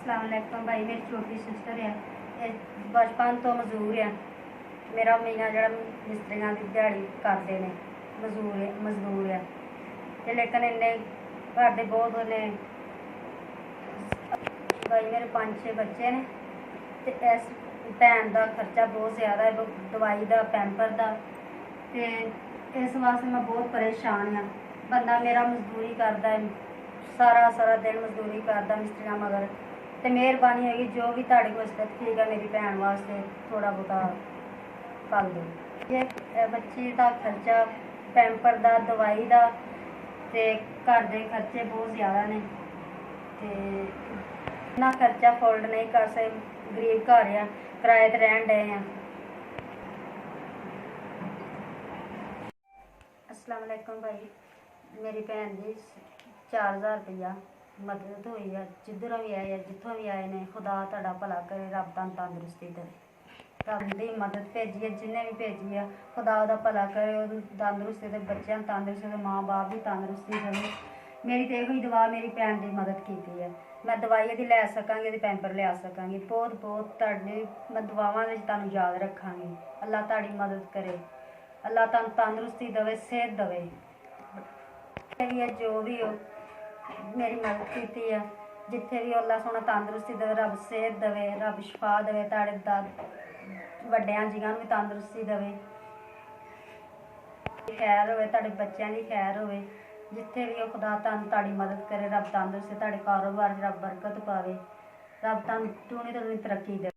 अस्सलाम वालेकुम भाई। मेरी छोटी सिस्टर है, ये बचपन तो मजदूर है। मेरा मीना जरा मिस्त्रियां की दिहाड़ी करते हैं, मजदूर है। ते लेकिन इन्हें घर के बहुत ने भाई मेरे 5-6 बच्चे ने, ते इस भैन का खर्चा बहुत ज़्यादा है, दवाई का पैंपर का। ते इस वास्ते मैं बहुत परेशान हाँ। बंदा मेरा मजदूरी करता है, सारा सारा दिन मजदूरी करता मिस्त्रियां मगर। तो मेहरबानी होगी जो भी तुहाडे कोल ठीक है मेरी भैन वास्ते थोड़ा बहुता कर दो। ये बच्ची का खर्चा पैंपर का, दवाई का, ते घर के खर्चे बहुत ज़्यादा ने, ते इतना खर्चा फोल्ड नहीं कर सकते। गरीब घर है, किराए ते रहन डे हैं। अस्सलाम वालेकुम भाई। मेरी भैन जी 4000 रुपया मदद हुई है, जिधरों भी आए जितों भी आए ने। खुदा तुहाडा भला करे, रब तुहानू तंदुरुस्ती दे। रब दी मदद भेजी है, जिन्हें भी भेजी है खुदा उहदा भला करे, उहनू तंदुरुस्ती दे, बच्चों तंदुरुस्ती दे, माँ बाप भी तंदुरुस्ती देवे। मेरी तो यही दुआ मेरी भैन की मदद की है। मैं दवाई दी लै सकांगी, दी पैंपर लिया सकांगी। बहुत बहुत तुहाडी मैं दुआवां विच तुहानू याद रखांगी। अल्लाह तुहाडी मदद करे, अल्लाह तुहानू तंदुरुस्ती देवे, सेहत देवे। भी है जो भी हो मेरी मदद की है, जिथे भी अल्लाह सोना तंदुरुस्ती देवे, रब सेहत देवे, रब शिफा देवे। तुहाडे वड्डियां जियां भी तंदुरुस्ती देवे, खैर होवे, तुहाडे बच्चों की खैर होवे। जिथे भी हो खुदा तुहाडी मदद करे, रब तंदुरुस्ती, तुहाडे कारोबार रब बरकत पावे, रब तुहानू दूनी तो दूनी तरक्की दे।